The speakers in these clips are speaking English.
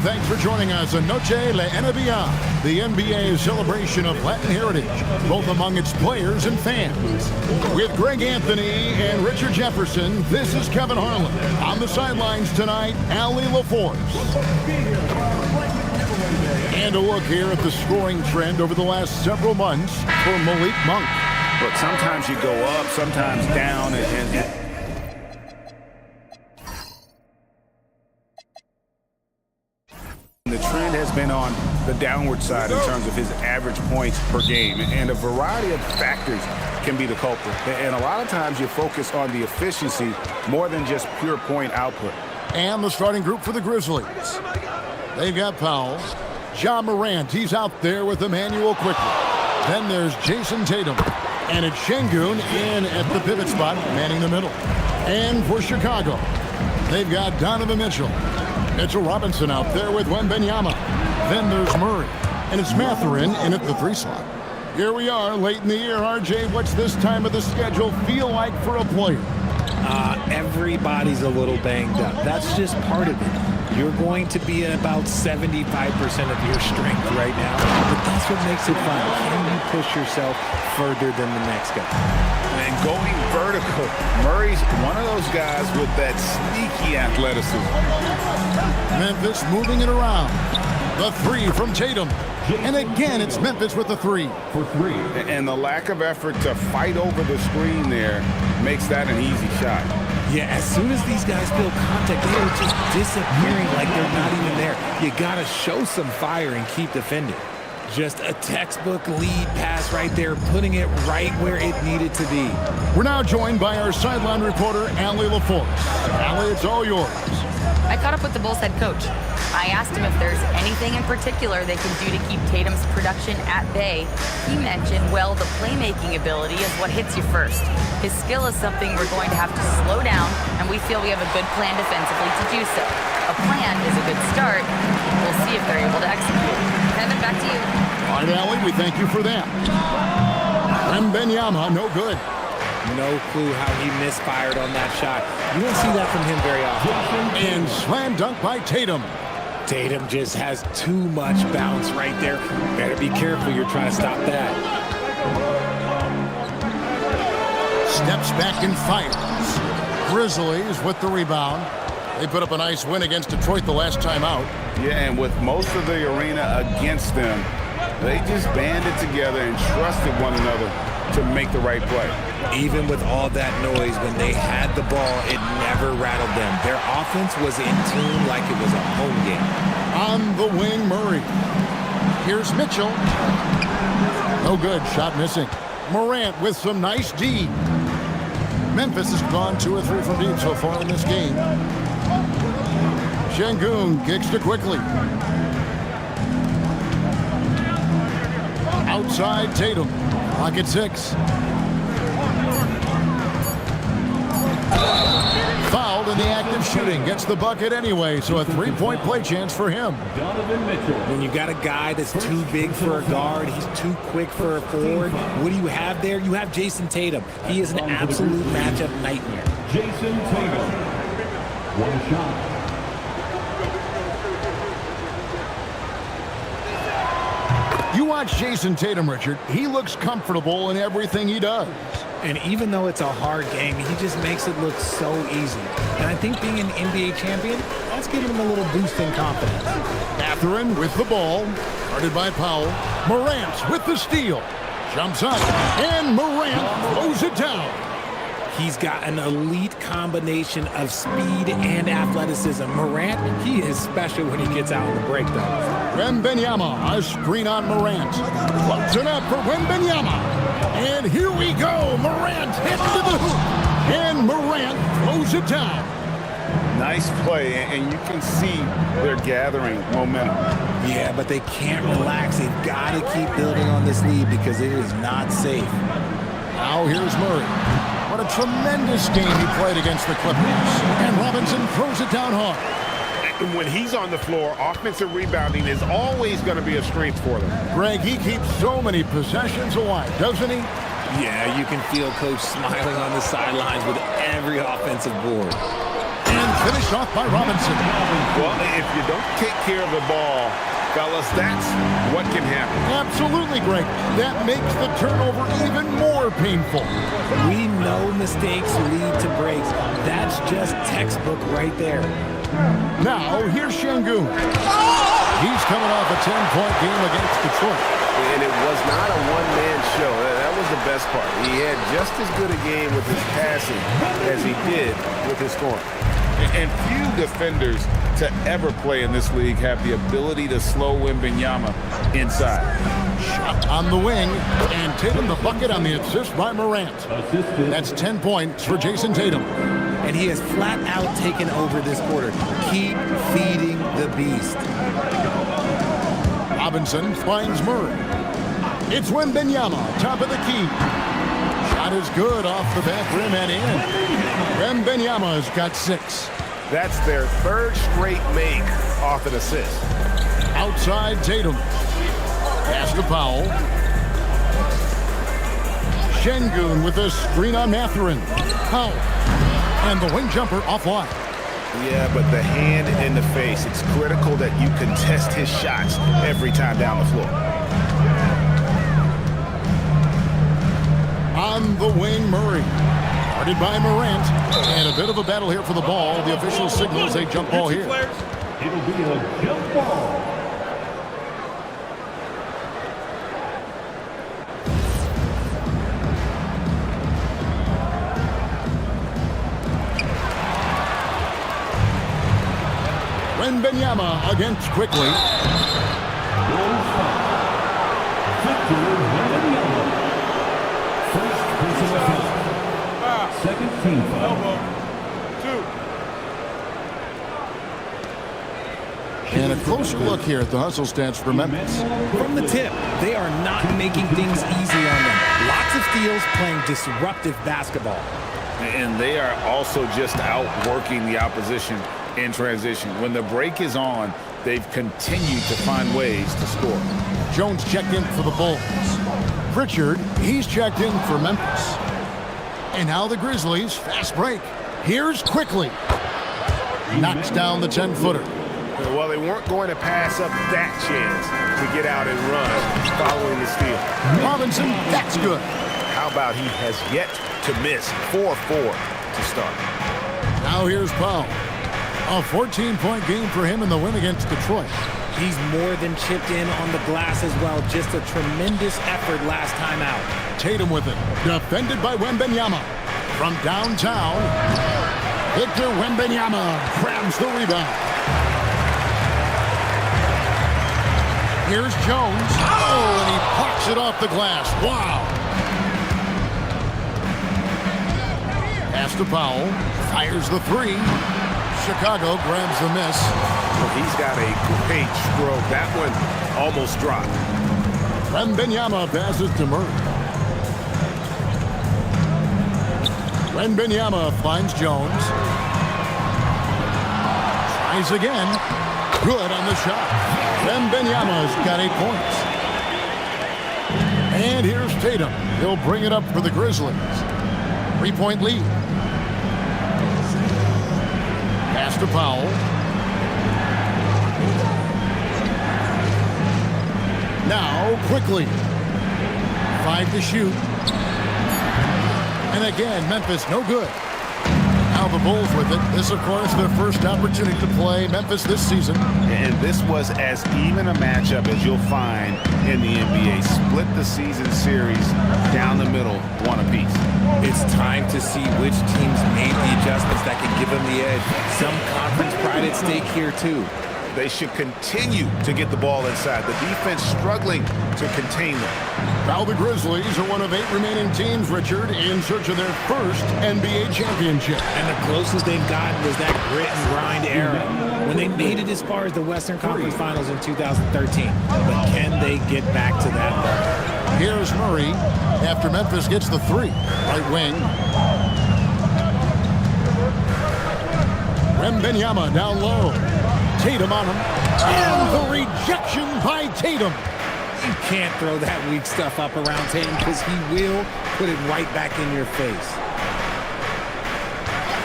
and thanks for joining us on Noche La NBA, the NBA's celebration of Latin heritage, both among its players and fans. With Greg Anthony and Richard Jefferson, this is Kevin Harlan. On the sidelines tonight, Allie LaForce. And a look here at the scoring trend over the last several months for Malik Monk. Look, sometimes you go up, sometimes down, and the trend has been on the downward side in terms of his average points per game. And a variety of factors can be the culprit. And a lot of times you focus on the efficiency more than just pure point output. And the starting group for the Grizzlies. They've got Powell. Ja Morant, he's out there with Emmanuel quickly. Then there's Jason Tatum. And it's Şengün in at the pivot spot, manning the middle. And for Chicago, they've got Donovan Mitchell. Mitchell Robinson out there with Wembanyama. Then there's Murray. And it's Mathurin in at the 3 slot. Here we are late in the year. RJ, what's this time of the schedule feel like for a player? Everybody's a little banged up. That's just part of it. You're going to be at about 75% of your strength right now, but that's what makes it fun. Can you push yourself further than the next guy? And going vertical, Murray's one of those guys with that sneaky athleticism. Memphis moving it around. The 3 from Tatum. And again, it's Memphis with the 3. And the lack of effort to fight over the screen there makes that an easy shot. Yeah, as soon as these guys feel contact, they are just disappearing like they're not even there. You got to show some fire and keep defending. Just a textbook lead pass right there, putting it right where it needed to be. We're now joined by our sideline reporter, Allie LaForce. Allie, it's all yours. I caught up with the Bulls head coach. I asked him if there's anything in particular they can do to keep Tatum's production at bay. He mentioned, well, the playmaking ability is what hits you first. His skill is something we're going to have to slow down, and we feel we have a good plan defensively to do so. A plan is a good start. We'll see if they're able to execute. Kevin, back to you. All right, Allie, we thank you for that. Wembanyama, no good. No clue how he misfired on that shot. You won't see that from him very often. And slam dunk by Tatum. Tatum just has too much bounce right there. Better be careful. You're trying to stop that. Steps back and fires. Grizzlies with the rebound. They put up a nice win against Detroit the last time out. Yeah, and with most of the arena against them, they just banded together and trusted one another to make the right play. Even with all that noise, when they had the ball, it never rattled them. Their offense was in tune like it was a home game. On the wing, Murray. Here's Mitchell. No good, shot missing. Morant with some nice D. Memphis has gone 2 or 3 from deep so far in this game. Şengün kicks to quickly. Outside Tatum. Clock at 6. Fouled in the act of shooting. Gets the bucket anyway, so a 3-point play chance for him. When you got a guy that's too big for a guard, he's too quick for a forward, what do you have there? You have Jason Tatum. He is an absolute matchup nightmare. Jason Tatum. One shot. You watch Jason Tatum, Richard. He looks comfortable in everything he does. And even though it's a hard game, he just makes it look so easy. And I think being an NBA champion, that's giving him a little boost in confidence. Mathurin with the ball. Guarded by Powell. Morant with the steal. Jumps up. And Morant throws it down. He's got an elite combination of speed and athleticism. Morant, he is special when he gets out on the break, though. Wembanyama, a screen on Morant. Floats it up for Wembanyama. And here we go. Morant hits to the hoop. And Morant throws it down. Nice play, and you can see they're gathering momentum. Yeah, but they can't relax. They've got to keep building on this lead because it is not safe. Now here's Murray. What a tremendous game he played against the Clippers. And Robinson throws it down hard. When he's on the floor, offensive rebounding is always going to be a strength for them. Greg, he keeps so many possessions alive, doesn't he? Yeah, you can feel Coach smiling on the sidelines with every offensive board. And finished off by Robinson. Well, if you don't take care of the ball, fellas, that's what can happen. Absolutely, Greg. That makes the turnover even more painful. We know mistakes lead to breaks. That's just textbook right there. Now, here's Şengün. He's coming off a 10-point game against Detroit. And it was not a one-man show. That was the best part. He had just as good a game with his passing as he did with his scoring. And few defenders to ever play in this league have the ability to slow Wembanyama inside. Shot on the wing, and Tatum the bucket on the assist by Morant. That's 10 points for Jason Tatum. And he has flat out taken over this quarter. Keep feeding the beast. Robinson finds Murray. It's Wembanyama, top of the key. Shot is good off the back rim and in. Wembanyama's got 6. That's their third straight make off an assist. Outside Tatum. Pass to Powell. Şengün with a screen on Mathurin. Powell. And the wing jumper offline. Yeah, but the hand in the face, it's critical that you contest his shots every time down the floor. On the wing, Murray. Guarded by Morant. And a bit of a battle here for the ball. The official signals a jump ball here. It'll be a jump ball. Wembanyama against quickly. Victor Wembanyama. First personal foul. Second team foul. And a closer look here at the hustle stats for Memphis. From the tip, they are not making things easy on them. Lots of steals, playing disruptive basketball. And they are also just outworking the opposition in transition. When the break is on, they've continued to find ways to score. Jones checked in for the Bulls. Pritchard, he's checked in for Memphis. And now the Grizzlies, fast break. Here's quickly. Knocks down the 10-footer. Well, they weren't going to pass up that chance to get out and run following the steal. Robinson, that's good. How about he has yet to miss 4-4 to start. Now here's Powell. A 14-point game for him in the win against Detroit. He's more than chipped in on the glass as well. Just a tremendous effort last time out. Tatum with it. Defended by Wembanyama. From downtown, Victor Wembanyama grabs the rebound. Here's Jones. Oh, and he pucks it off the glass. Wow. Pass to Powell. Fires the 3. Chicago grabs the miss. Well, he's got a great stroke. That one almost dropped. Wembanyama passes to Murray. Wembanyama finds Jones. Tries again. Good on the shot. Wembanyama's got 8 points. And here's Tatum. He'll bring it up for the Grizzlies. 3-point lead. Pass to Powell. Now, quickly. 5 to shoot. And again, Memphis no good. Now the Bulls with it. This, of course, their first opportunity to play Memphis this season. And this was as even a matchup as you'll find in the NBA. Split the season series down the middle, one apiece. It's time to see which teams made the adjustments that can give them the edge. Some conference pride at stake here, too. They should continue to get the ball inside. The defense struggling to contain them. Now the Grizzlies are one of 8 remaining teams, Richard, in search of their first NBA championship. And the closest they've gotten was that grit and grind era when they made it as far as the Western Conference Finals in 2013. But can they get back to that level? Here's Murray after Memphis gets the 3. Right wing. Wembanyama down low. Tatum on him. And the rejection by Tatum. You can't throw that weak stuff up around Tatum because he will put it right back in your face.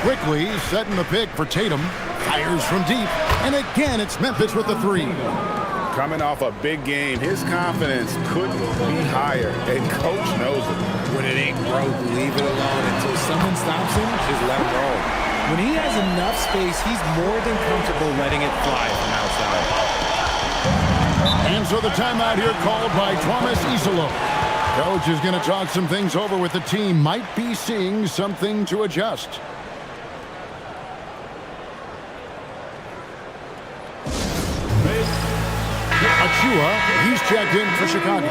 Quickly setting the pick for Tatum. Fires from deep. And again, it's Memphis with the three. Coming off a big game, his confidence couldn't be higher, and coach knows it. When it ain't broke, leave it alone until someone stops him. Just let him roll. When he has enough space, he's more than comfortable letting it fly from outside. And so the timeout here called by Thomas Isolo. Coach is going to talk some things over with the team. Might be seeing something to adjust. Achua, he's checked in for Chicago.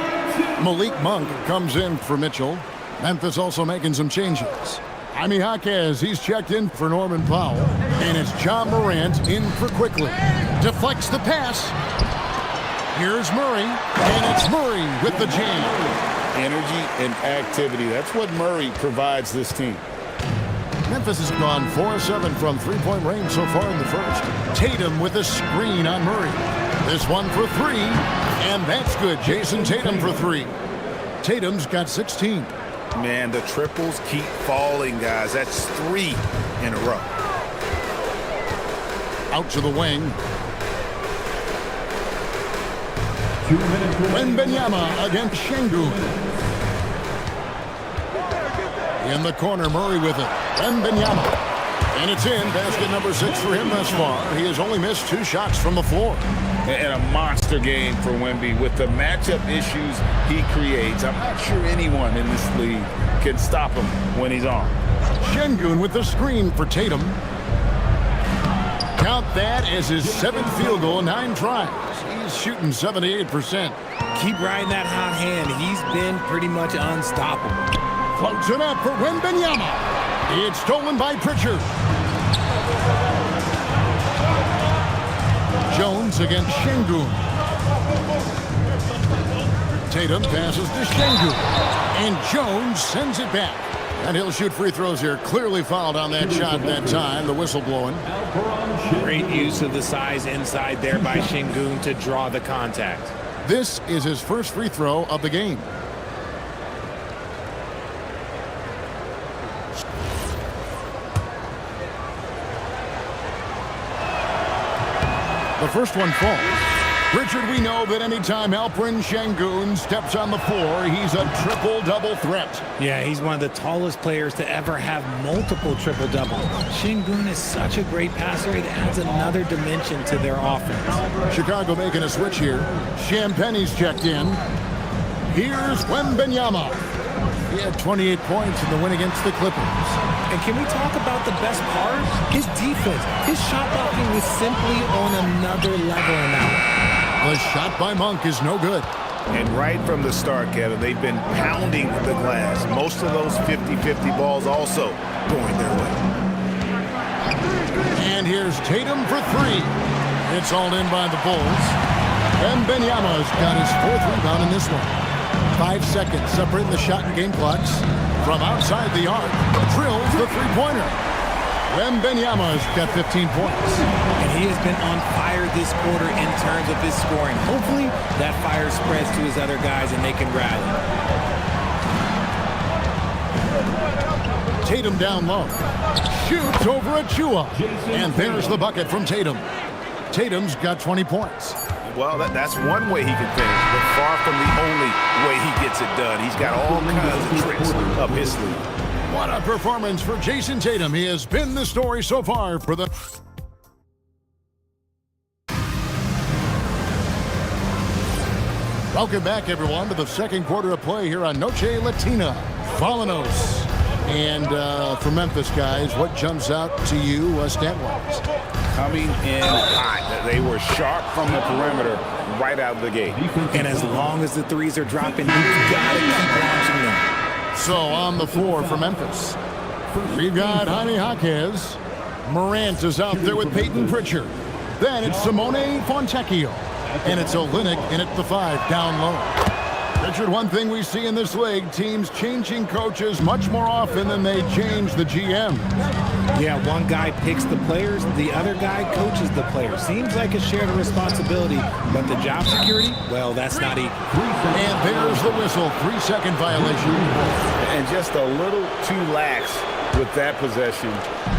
Malik Monk comes in for Mitchell. Memphis also making some changes. Jaime Jaquez, he's checked in for Norman Powell. And it's John Morant in for Quickly. Deflects the pass. Here's Murray, and it's Murray with the jam. Energy and activity, that's what Murray provides this team. Memphis has gone 4-7 from three-point range so far in the first. Tatum with a screen on Murray. This one for three, and that's good. Jason Tatum for three. Tatum's got 16. Man, the triples keep falling, guys. That's 3 in a row. Out to the wing. 2 minutes remaining. Wembanyama against Şengün. In the corner, Murray with it. Wembanyama. And it's in. Basket number 6 for him thus far. He has only missed 2 shots from the floor. And a monster game for Wemby with the matchup issues he creates. I'm not sure anyone in this league can stop him when he's on. Şengün with the screen for Tatum. Count that as his 7th field goal in 9 tries. He's shooting 78%. Keep riding that hot hand. He's been pretty much unstoppable. Floats it up for Wembanyama. It's stolen by Pritchard. Jones against Şengün. Tatum passes to Şengün. And Jones sends it back. And he'll shoot free throws here. Clearly fouled on that shot that time. The whistle blowing. Great use of the size inside there by Şengün to draw the contact. This is his first free throw of the game. The first one falls. Richard, we know that anytime Alperen Şengün steps on the floor, he's a triple-double threat. Yeah, he's one of the tallest players to ever have multiple triple-double. Şengün is such a great passer. It adds another dimension to their offense. Chicago making a switch here. Champagne's checked in. Here's Wembanyama. He had 28 points in the win against the Clippers. And can we talk about the best part? His defense. His shot blocking was simply on another level in that one. The shot by Monk is no good. And right from the start, Kevin, they've been pounding the glass. Most of those 50-50 balls also going their way. And here's Tatum for 3. It's all in by the Bulls. Wembanyama's got his 4th rebound in this one. 5 seconds separating the shot and game clocks. From outside the arc, drills the three-pointer. Wembanyama's got 15 points. And he has been on fire this quarter in terms of his scoring. Hopefully, that fire spreads to his other guys and they can rally. Tatum down low. Shoots over Achua. And there's the bucket from Tatum. Tatum's got 20 points. Well, that's one way he can finish, but far from the only way he gets it done. He's got all kinds of tricks up his sleeve. What a performance for Jason Tatum. He has been the story so far for the... Welcome back, everyone, to the second quarter of play here on Noche Latina. Falanos. And for Memphis, guys, what jumps out to you stat-wise? Coming in hot. They were sharp from the perimeter right out of the gate. And as long as the threes are dropping, you've got to keep launching them. So on the floor for Memphis, we've got Jaime Jaquez. Morant is out there with Peyton Pritchard. Then it's Simone Fontecchio. And it's Olynyk in at the 5 down low. Richard, one thing we see in this league, teams changing coaches much more often than they change the GM. Yeah, one guy picks the players, the other guy coaches the players. Seems like a shared responsibility, but the job security, well, that's not equal. And there's the whistle. 3-second violation. And just a little too lax with that possession,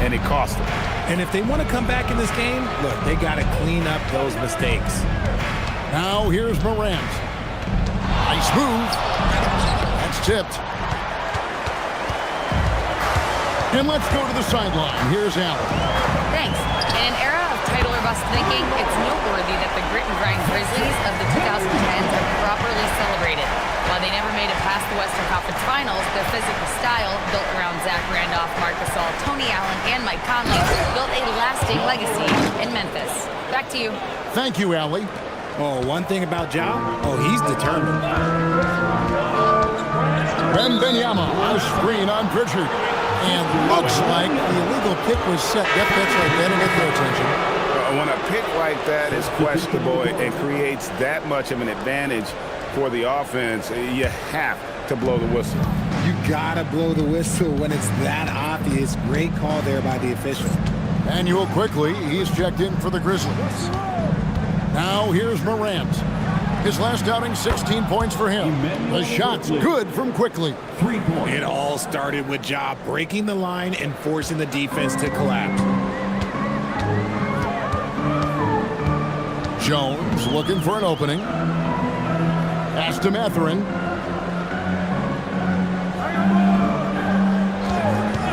and it cost them. And if they want to come back in this game, look, they got to clean up those mistakes. Now here's Morant. Nice move. That's tipped. And let's go to the sideline. Here's Allen. Thanks. In an era of title or bust thinking, it's noteworthy that the grit and grind Grizzlies of the 2010s are properly celebrated. While they never made it past the Western Conference Finals, their physical style, built around Zach Randolph, Marc Gasol, Tony Allen, and Mike Conley, built a lasting legacy in Memphis. Back to you. Thank you, Allie. Oh, one thing about Ja, he's determined. Wembanyama on a screen on Pritchard. And looks like the illegal pick was set. Yep, that's right. That'll get their attention. When a pick like that is questionable and creates that much of an advantage for the offense, you have to blow the whistle. You got to blow the whistle when it's that obvious. Great call there by the official. Manuel quickly. He's checked in for the Grizzlies. Now here's Morant. His last outing, 16 points for him. The shot's good from Quickly. 3 points. It all started with Ja breaking the line and forcing the defense to collapse. Jones looking for an opening. Pass to Mathurin.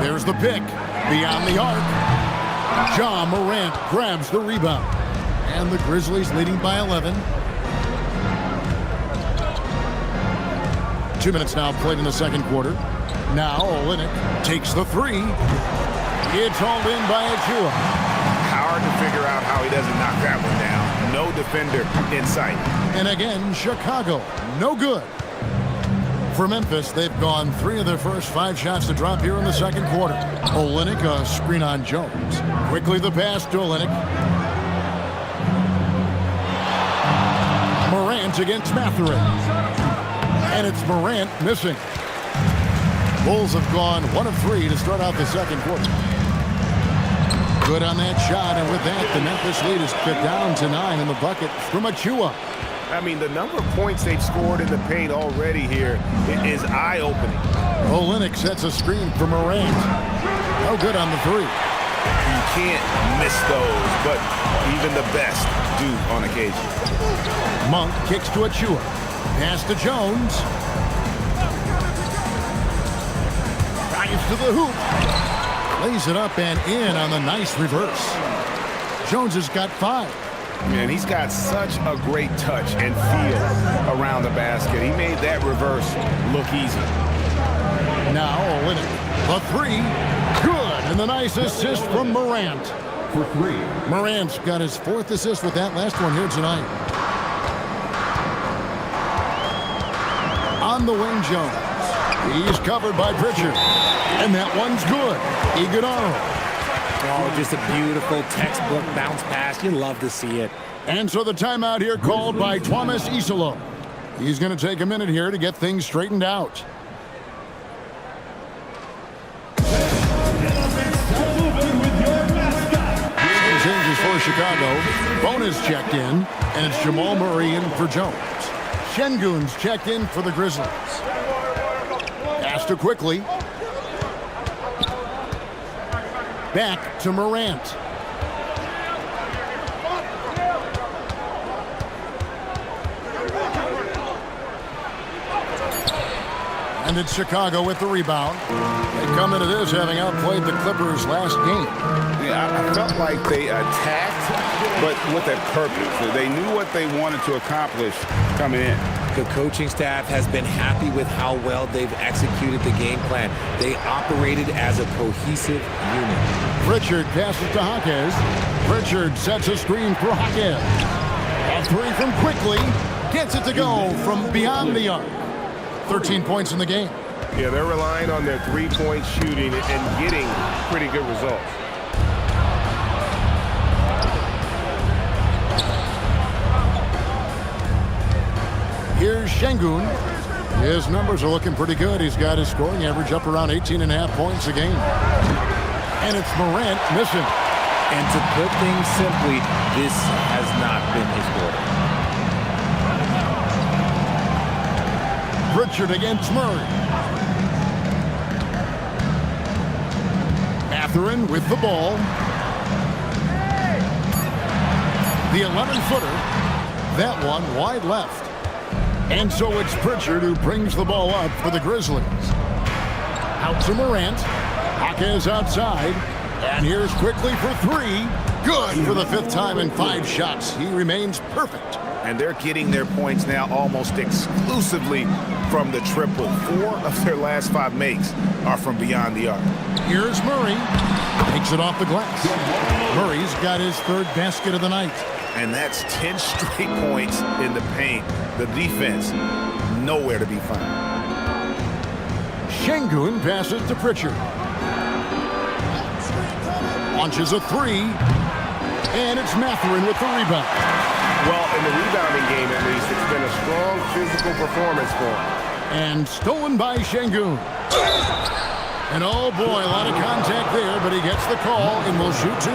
There's the pick. Beyond the arc. Ja Morant grabs the rebound. And the Grizzlies leading by 11. 2 minutes now played in the second quarter. Now Olynyk takes the three. It's hauled in by Achua. Hard to figure out how he doesn't knock that one down. No defender in sight. And again, Chicago, no good. For Memphis, they've gone 3 of their first 5 shots to drop here in the second quarter. Olynyk, a screen on Jones. Quickly the pass to Olynyk. Morant against Mathurin. And it's Morant missing. Bulls have gone 1 of 3 to start out the second quarter. Good on that shot, and with that, the Memphis lead is cut down to 9 in the bucket from Achua. I mean, the number of points they've scored in the paint already here is eye-opening. Olynyk sets a screen for Morant. No good on the three. You can't miss those, but even the best do on occasion. Monk kicks to Achua. Pass to Jones. Drives to the hoop. Lays it up and in on the nice reverse. Jones has got 5. And he's got such a great touch and feel around the basket. He made that reverse look easy. Now Olynyk. The three. Good. And the nice assist from Morant. For 3. Morant's got his 4th assist with that last one here tonight. On the wing, Jones. He's covered by Pritchard. And that one's good. Iguodala. Oh, just a beautiful textbook bounce pass. You love to see it. And so the timeout here called by Thomas Isolo. He's going to take a minute here to get things straightened out. Changes for Chicago. Bonus checked in, and it's Jamal Murray in for Jones. Şengün's checked in for the Grizzlies. Pass to Quickly. Back to Morant. And it's Chicago with the rebound. They come into this having outplayed the Clippers last game. Yeah, I felt like they attacked, but with a purpose. They knew what they wanted to accomplish coming in. The coaching staff has been happy with how well they've executed the game plan. They operated as a cohesive unit. Pritchard passes to Jaquez. Pritchard sets a screen for Jaquez. A three from Quickly. Gets it to go from beyond the arc. 13 points in the game. Yeah, they're relying on their three-point shooting and getting pretty good results. Here's Şengün. His numbers are looking pretty good. He's got his scoring average up around 18.5 points a game. And it's Morant missing. And to put things simply, this has not been his quarter. Pritchard against Murray. Mathurin with the ball. The 11-footer. That one wide left. And so it's Pritchard who brings the ball up for the Grizzlies. Out to Morant. Jaquez outside. And here's quickly for three. Good for the 5th time in 5 shots. He remains perfect. And they're getting their points now almost exclusively from the triple. 4 of their last 5 makes are from beyond the arc. Here's Murray. Takes it off the glass. Murray's got his 3rd basket of the night. And that's 10 straight points in the paint. The defense, nowhere to be found. Şengün passes to Pritchard. Launches a 3. And it's Mathurin with the rebound. Well, in the rebounding game, at least, it's been a strong physical performance for him. And stolen by Şengün. And oh boy, a lot of contact there, but he gets the call and will shoot 2.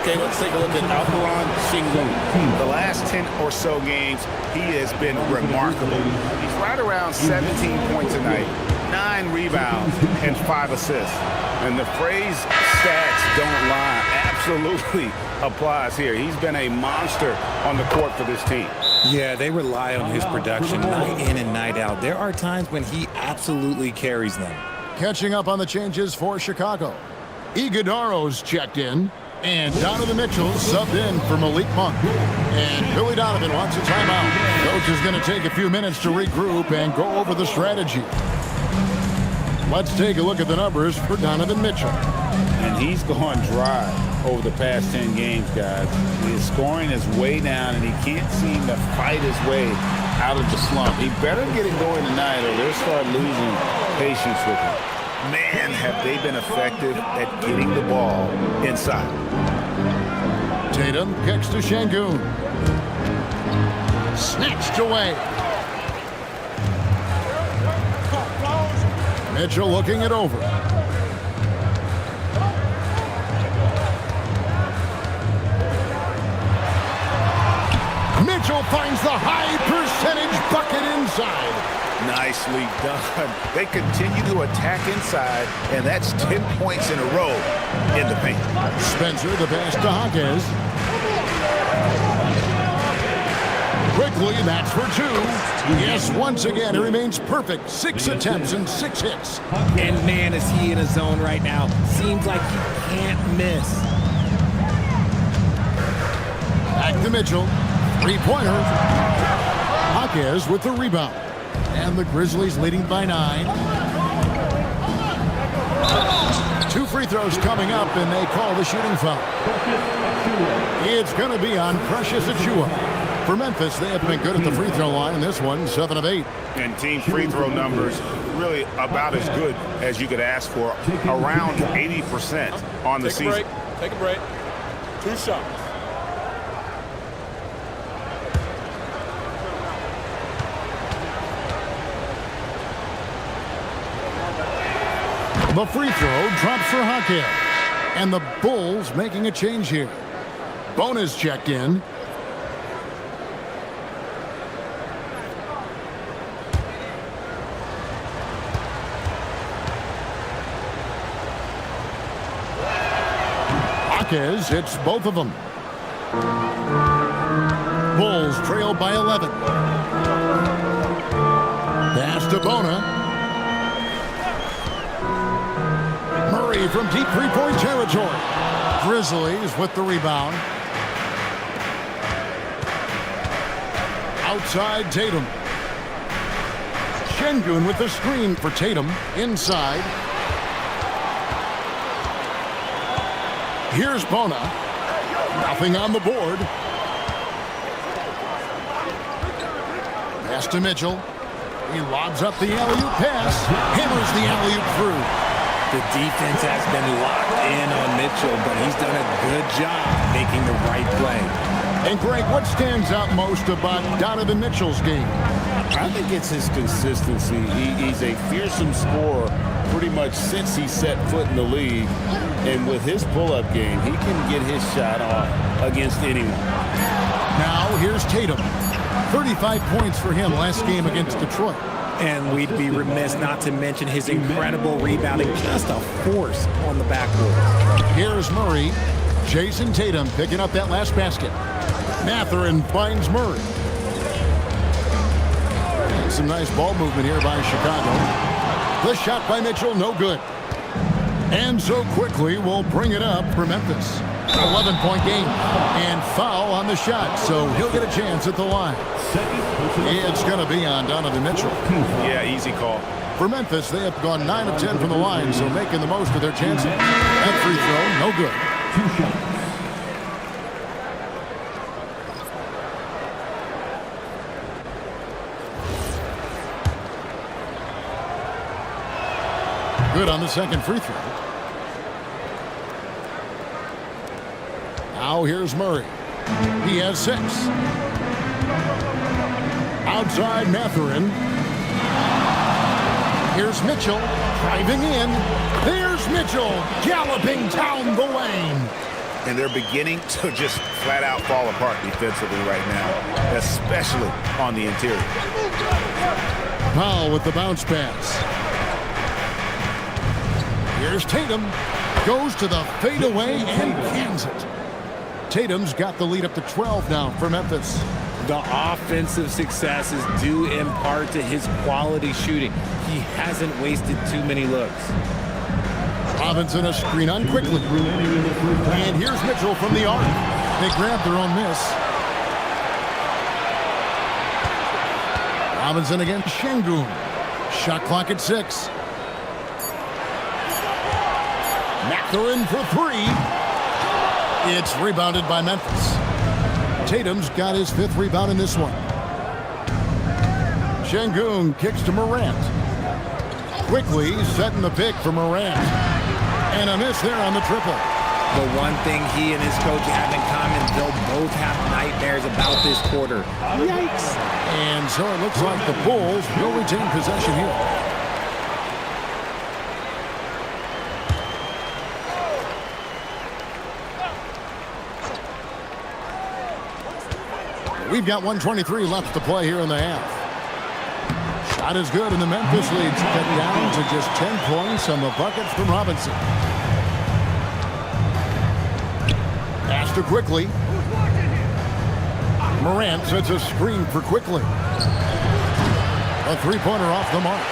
Okay, let's take a look at Alperen Şengün. The last 10 or so games, he has been remarkable. He's right around 17 points a night, 9 rebounds, and 5 assists. And the phrase stats don't lie absolutely applies here. He's been a monster on the court for this team. Yeah, they rely on his production night in and night out. There are times when he absolutely carries them. Catching up on the changes for Chicago. Iguodaro's checked in. And Donovan Mitchell subbed in for Malik Monk. And Billy Donovan wants a timeout. Coach is going to take a few minutes to regroup and go over the strategy. Let's take a look at the numbers for Donovan Mitchell. And he's gone dry over the past 10 games, guys. His scoring is way down, and he can't seem to fight his way out of the slump. He better get it going tonight, or they'll start losing patience with him. Man, have they been effective at getting the ball inside. Tatum kicks to Şengün. Snatched away. Mitchell looking it over. Mitchell finds the high percentage bucket inside. Nicely done. They continue to attack inside, and that's 10 points in a row in the paint. Spencer, the pass to Jaquez. Quickly, that's for 2. Yes, once again, he remains perfect. 6 attempts and 6 hits. And man, is he in a zone right now. Seems like he can't miss. Back to Mitchell. 3-pointer. Jaquez with the rebound. And the Grizzlies leading by 9. 2 free throws coming up, and they call the shooting foul. It's going to be on Precious Achiuwa. For Memphis, they have been good at the free throw line in this one, 7 of 8. And team free throw numbers really about as good as you could ask for, around 80% on the season. Take a break. 2 shots. The free throw drops for Jaquez. And the Bulls making a change here. Bonus checked in. Jaquez hits both of them. Bulls trail by 11. Pass to Bona. Murray from deep three-point territory. Grizzlies with the rebound. Outside Tatum. Şengün with the screen for Tatum. Inside. Here's Bona. Nothing on the board. Pass to Mitchell. He lobs up the alley-oop pass. Hammers the alley-oop through. The defense has been locked in on Mitchell, but he's done a good job making the right play. And Greg, what stands out most about Donovan Mitchell's game? I think it's his consistency. He's a fearsome scorer pretty much since he set foot in the league. And with his pull-up game, he can get his shot off against anyone. Now here's Tatum. 35 points for him last game against Detroit. And we'd be remiss not to mention his incredible rebounding, just a force on the backboard. Here's Murray. Jason Tatum picking up that last basket. Mathurin finds Murray. And some nice ball movement here by Chicago. The shot by Mitchell, no good. And so quickly we'll bring it up for Memphis. 11-point game. And foul on the shot, so he'll get a chance at the line. It's going to be on Donovan Mitchell. Yeah, easy call. For Memphis, they have gone 9 of 10 from the line, so making the most of their chances. That free throw, no good. 2 shots. Good on the second free throw. Now here's Murray. He has 6. Outside Mathurin. Here's Mitchell driving in. There's Mitchell galloping down the lane. And they're beginning to just flat out fall apart defensively right now, especially on the interior. Powell with the bounce pass. Here's Tatum. Goes to the fadeaway and cans it. Tatum's got the lead up to 12 now for Memphis. The offensive successes due in part to his quality shooting. He hasn't wasted too many looks. Robinson a screen on quickly. And here's Mitchell from the arc. They grab their own miss. Robinson against Şengün. Shot clock at 6. Mathurin for 3. It's rebounded by Memphis. Tatum's got his 5th rebound in this one. Şengün kicks to Morant. Quickly setting the pick for Morant. And a miss there on the triple. The one thing he and his coach have in common, they'll both have nightmares about this quarter. Yikes. And so it looks like the Bulls will retain possession here. We've got 1:23 left to play here in the half. Shot is good, and the Memphis lead's cut down to just 10 points on the bucket from Robinson. Pass to Quickly. Morant sets a screen for Quickly. A three-pointer off the mark.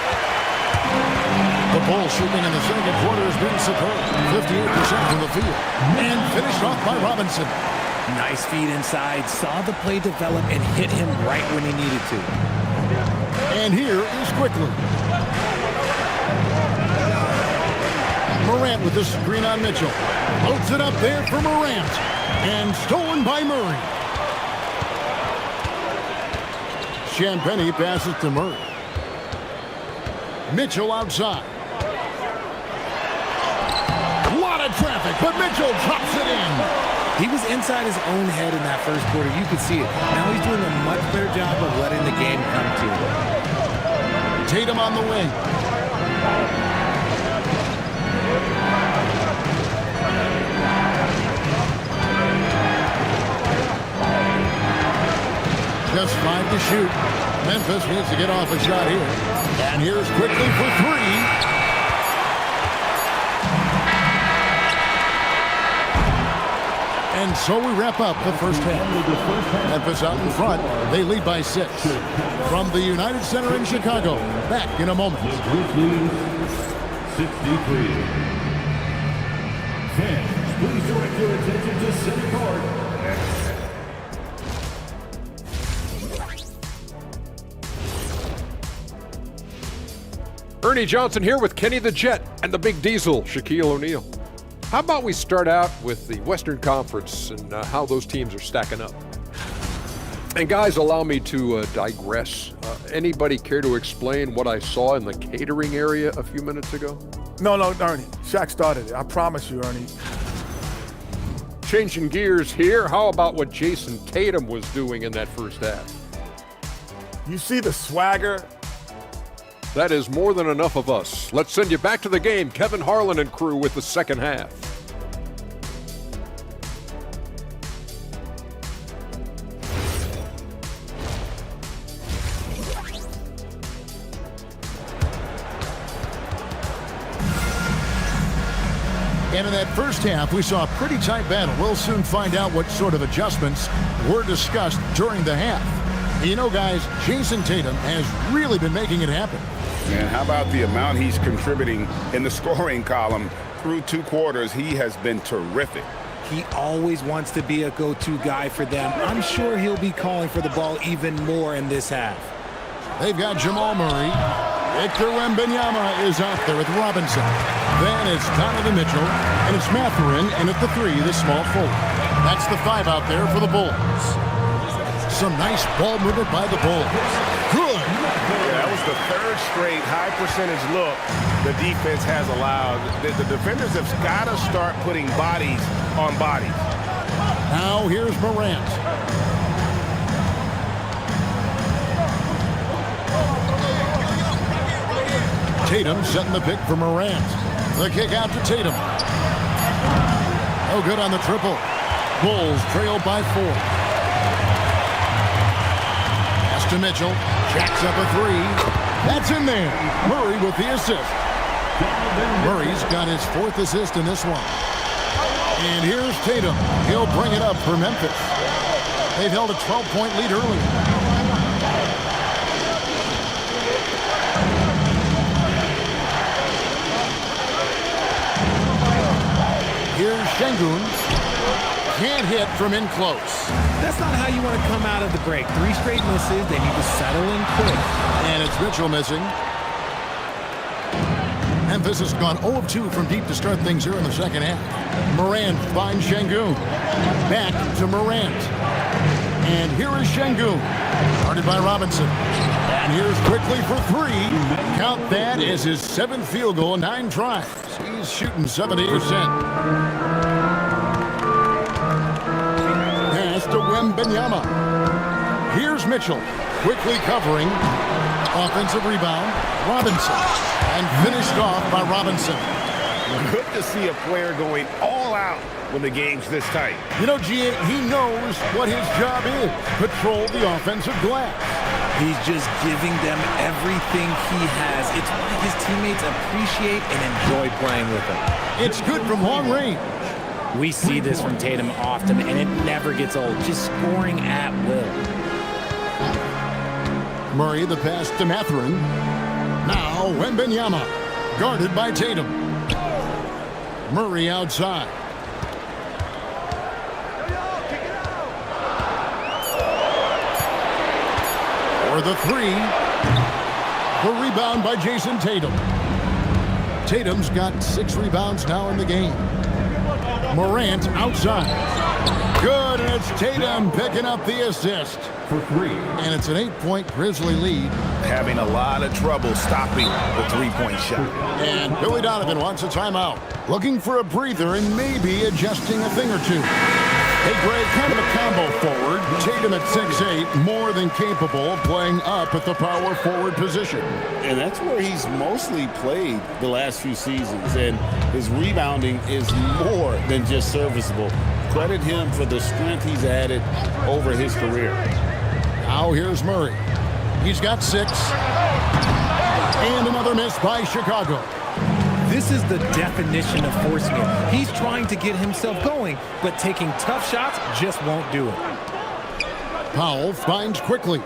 The Bulls shooting in the second quarter has been superb. 58% from the field. And finished off by Robinson. Nice feed inside, saw the play develop and hit him right when he needed to. And here is Quickly. Morant with the screen on Mitchell. Loads it up there for Morant. And stolen by Murray. Champagnie passes to Murray. Mitchell outside. A lot of traffic, but Mitchell drops it in. He was inside his own head in that first quarter. You could see it. Now he's doing a much better job of letting the game come to him. Tatum on the wing. Just 5 to shoot. Memphis needs to get off a shot here. And here's Quickly for 3. And so we wrap up the first half. Memphis out in front. They lead by 6. From the United Center in Chicago. Back in a moment. Grizzlies 63. Fans, please direct your attention to center court. Ernie Johnson here with Kenny the Jet and the Big Diesel, Shaquille O'Neal. How about we start out with the Western Conference and how those teams are stacking up? And guys, allow me to digress. Anybody care to explain what I saw in the catering area a few minutes ago? No, Ernie. Shaq started it. I promise you, Ernie. Changing gears here, how about what Jason Tatum was doing in that first half? You see the swagger? That is more than enough of us. Let's send you back to the game. Kevin Harlan and crew with the second half. And in that first half, we saw a pretty tight battle. We'll soon find out what sort of adjustments were discussed during the half. You know, guys, Jason Tatum has really been making it happen. Man, how about the amount he's contributing in the scoring column through 2 quarters? He has been terrific. He always wants to be a go-to guy for them. I'm sure he'll be calling for the ball even more in this half. They've got Jamal Murray. Victor Wembanyama is out there with Robinson. Then it's Donovan Mitchell, and it's Mathurin, and at the 3, the small forward. That's the 5 out there for the Bulls. Some nice ball movement by the Bulls. Good. Yeah, that was the 3rd straight high percentage look the defense has allowed. The defenders have got to start putting bodies on bodies. Now here's Morant. Tatum setting the pick for Morant. The kick out to Tatum. Oh, good on the triple. Bulls trail by 4. Pass to Mitchell. Jacks up a 3. That's in there. Murray with the assist. Murray's got his 4th assist in this one. And here's Tatum. He'll bring it up for Memphis. They've held a 12-point lead early. Here's Şengün. Can't hit from in close. That's not how you want to come out of the break. 3 straight misses. They need to settle in quick. And it's Mitchell missing. Memphis has gone 0 of 2 from deep to start things here in the second half. Morant finds Şengün. Back to Morant. And here is Şengün. Guarded by Robinson. And here's quickly for 3. Count that as his 7th field goal in 9 tries. He's shooting 70%. Pass to Wembanyama. Here's Mitchell. Quickly covering. Offensive rebound. Robinson. And finished off by Robinson. Good to see a player going all out when the game's this tight. You know, G.A., he knows what his job is. Patrol the offensive glass. He's just giving them everything he has. It's why his teammates appreciate and enjoy playing with him. It's good from long range. We see this from Tatum often, and it never gets old. Just scoring at will. Murray, the pass to Mathurin. Now Wembanyama, guarded by Tatum. Murray outside. For the 3. The rebound by Jason Tatum. Tatum's got 6 rebounds now in the game. Morant outside. Good, and it's Tatum picking up the assist. For 3. And it's an 8-point Grizzly lead. Having a lot of trouble stopping the 3-point shot. And Billy Donovan wants a timeout. Looking for a breather and maybe adjusting a thing or 2. Hey, Greg, kind of a combo forward. Tatum at 6'8", more than capable of playing up at the power forward position. And that's where he's mostly played the last few seasons. And his rebounding is more than just serviceable. Credit him for the strength he's added over his career. Now here's Murray. He's got 6. And another miss by Chicago. This is the definition of forcing it. He's trying to get himself going, but taking tough shots just won't do it. Powell finds Quickly.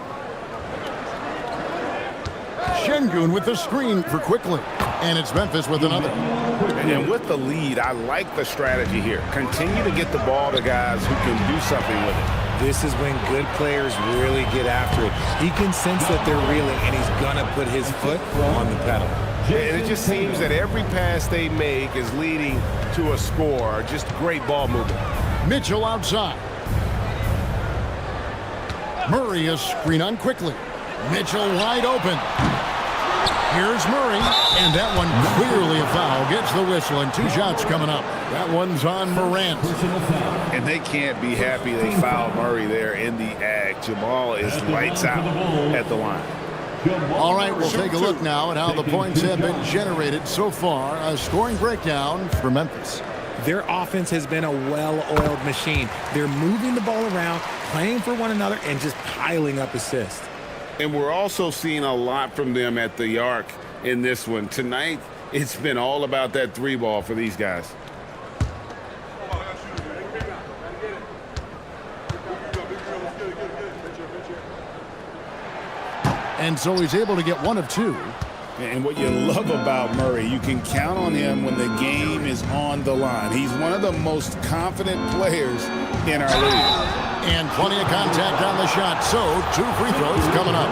Şengün with the screen for Quickly. And it's Memphis with another. And with the lead, I like the strategy here. Continue to get the ball to guys who can do something with it. This is when good players really get after it. He can sense that they're reeling, and he's going to put his foot on the pedal. And it just seems that every pass they make is leading to a score. Just great ball movement. Mitchell outside. Murray is screen on Quickly. Mitchell wide open. Here's Murray, and that one clearly a foul. Gets the whistle, and 2 shots coming up. That one's on Morant. And they can't be happy they fouled Murray there in the act. Jamal is lights out at the line. All right, we'll take a look now at how the points have been generated so far. A scoring breakdown for Memphis. Their offense has been a well-oiled machine. They're moving the ball around, playing for one another, and just piling up assists. And we're also seeing a lot from them at the arc in this one. Tonight, it's been all about that 3 ball for these guys. And so he's able to get 1 of 2. And what you love about Murray, you can count on him when the game is on the line. He's one of the most confident players in our league. And plenty of contact on the shot, so 2 free throws coming up.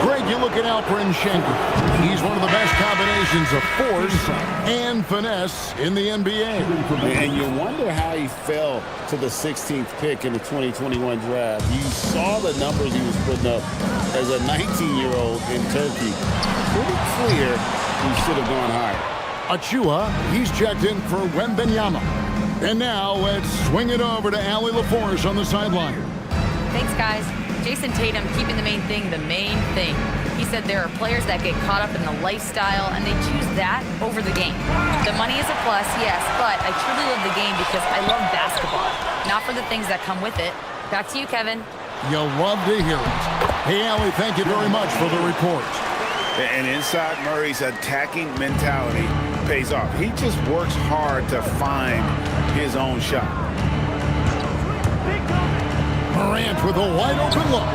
Greg, you look at Alperen Sengun. He's one of the best combinations of force and finesse in the NBA. And you wonder how he fell to the 16th pick in the 2021 draft. You saw the numbers he was putting up as a 19-year-old in Turkey. Pretty clear he should have gone higher. Achua, he's checked in for Wembenyama. And now let's swing it over to Allie LaForce on the sideline. Thanks, guys. Jason Tatum keeping the main thing the main thing. He said there are players that get caught up in the lifestyle and they choose that over the game. The money is a plus, yes, but I truly love the game because I love basketball, not for the things that come with it. Back to you, Kevin. You'll love to hear it. Hey, Allie, thank you very much for the report. And inside Murray's attacking mentality pays off. He just works hard to find his own shot. Morant with a wide open look.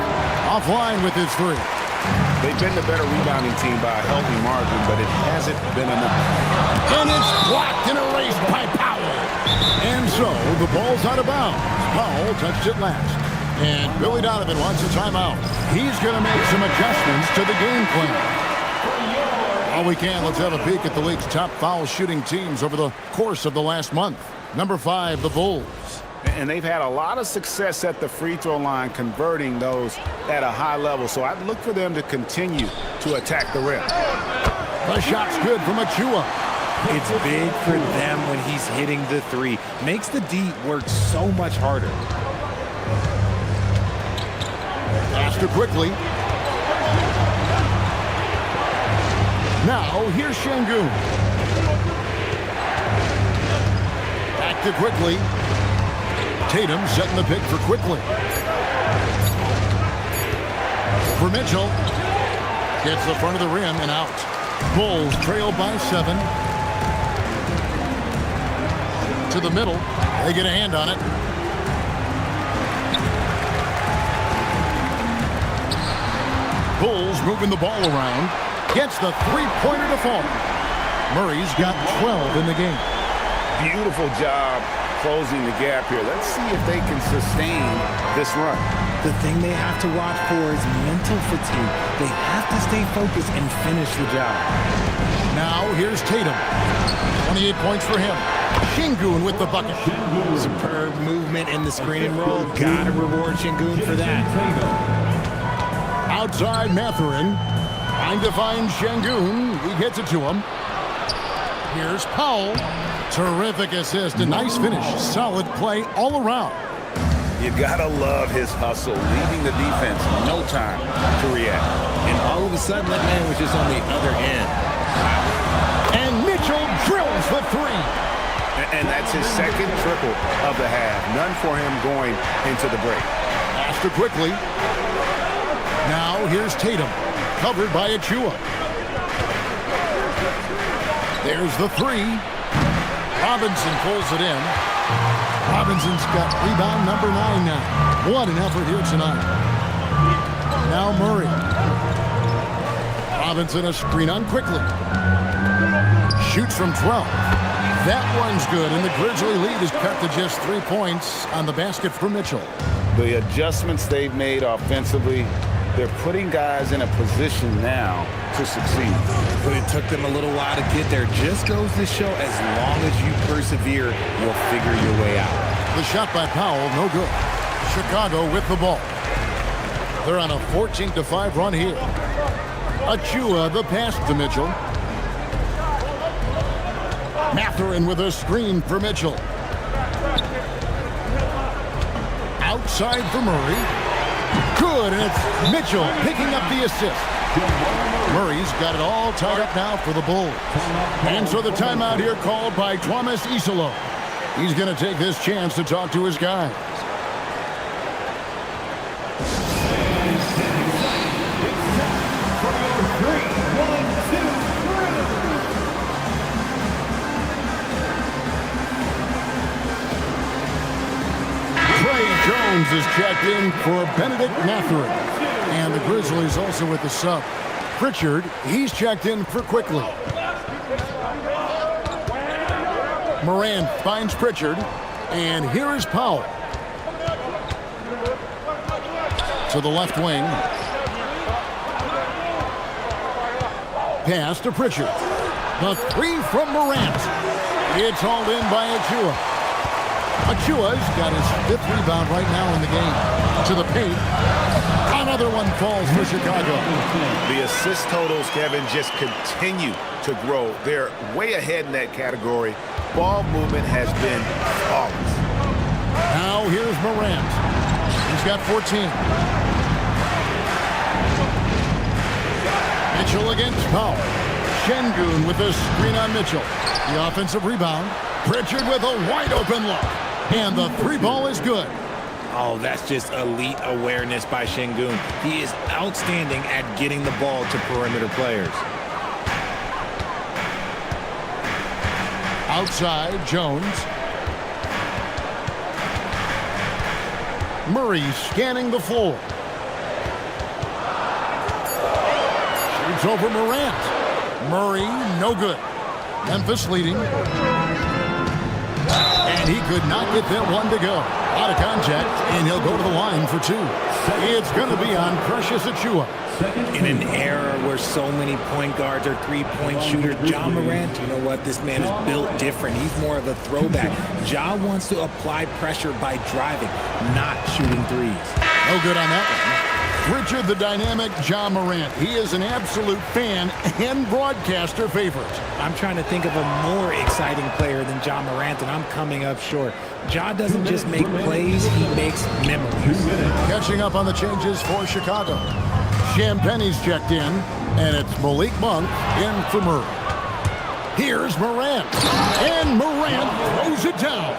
Offline with his 3. They've been the better rebounding team by a healthy margin, but it hasn't been enough. And it's blocked and erased by Powell. And so the ball's out of bounds. Powell touched it last. And Billy Donovan wants a timeout. He's going to make some adjustments to the game plan. All we can, let's have a peek at the league's top foul shooting teams over the course of the last month. Number 5, the Bulls. And they've had a lot of success at the free throw line, converting those at a high level. So I'd look for them to continue to attack the rim. The shot's good from Achua. It's big for them when he's hitting the 3. Makes the D work so much harder. Faster quickly. Now, here's Sengun. Back to quickly. Tatum setting the pick for quickly. For Mitchell. Gets the front of the rim and out. Bulls trail by 7. To the middle. They get a hand on it. Bulls moving the ball around. Gets the 3-pointer to fall. Murray's got 12 in the game. Beautiful job closing the gap here. Let's see if they can sustain this run. The thing they have to watch for is mental fatigue. They have to stay focused and finish the job. Now here's Tatum. 28 points for him. Sengun with the bucket. Superb movement in the screen and roll. Gotta reward Sengun for that. Outside Mathurin. Trying to find Sengun. He gets it to him. Here's Powell. Terrific assist. A nice finish. Solid play all around. You gotta love his hustle, leaving the defense no time to react. And all of a sudden, that man was just on the other end. And Mitchell drills the 3. And that's his second triple of the half. None for him going into the break. Faster quickly. Now here's Tatum. Covered by Achua. There's the 3. Robinson pulls it in. Robinson's got rebound number 9 now. What an effort here tonight. Now Murray. Robinson a screen on quickly. Shoots from 12. That one's good, and the Grizzly lead is cut to just 3 points on the basket for Mitchell. The adjustments they've made offensively, they're putting guys in a position now to succeed. But it took them a little while to get there. Just goes to show as long as you persevere, you'll figure your way out. The shot by Powell, no good. Chicago with the ball. They're on a 14-5 run here. Achua, the pass to Mitchell. Mathurin with a screen for Mitchell. Outside for Murray. Good, and it's Mitchell picking up the assist. Murray's got it all tied up now for the Bulls. And so the timeout here called by Thomas Isolo. He's going to take this chance to talk to his guys. Jones is checked in for Benedict Mathurin. And the Grizzlies also with the sub. Pritchard, he's checked in for quickly. Morant finds Pritchard. And here is Powell. To the left wing. Pass to Pritchard. The three from Morant. It's hauled in by Achua. Achua's got his 5th rebound right now in the game. To the paint. Another one falls for Chicago. The assist totals, Kevin, just continue to grow. They're way ahead in that category. Ball movement has been flawless. Now here's Morant. He's got 14. Mitchell against Powell. Şengün with a screen on Mitchell. The offensive rebound. Pritchard with a wide open look. And the 3 ball is good. Oh, that's just elite awareness by Şengün. He is outstanding at getting the ball to perimeter players. Outside, Jones. Murray scanning the floor. Shoots over Morant. Murray, no good. Memphis leading. And he could not get that one to go. Out of contact, and he'll go to the line for 2. It's going to be on Precious Achiuwa. In an era where so many point guards are three-point shooters, Ja Morant, you know what? This man is built different. He's more of a throwback. Ja wants to apply pressure by driving, not shooting threes. No good on that one. Richard the dynamic Ja Morant. He is an absolute fan and broadcaster favorite. I'm trying to think of a more exciting player than Ja Morant, and I'm coming up short. Ja doesn't just make plays, he makes memories. Catching up on the changes for Chicago. Champagne's checked in, and it's Malik Monk in for Murray. Here's Morant, and Morant throws it down.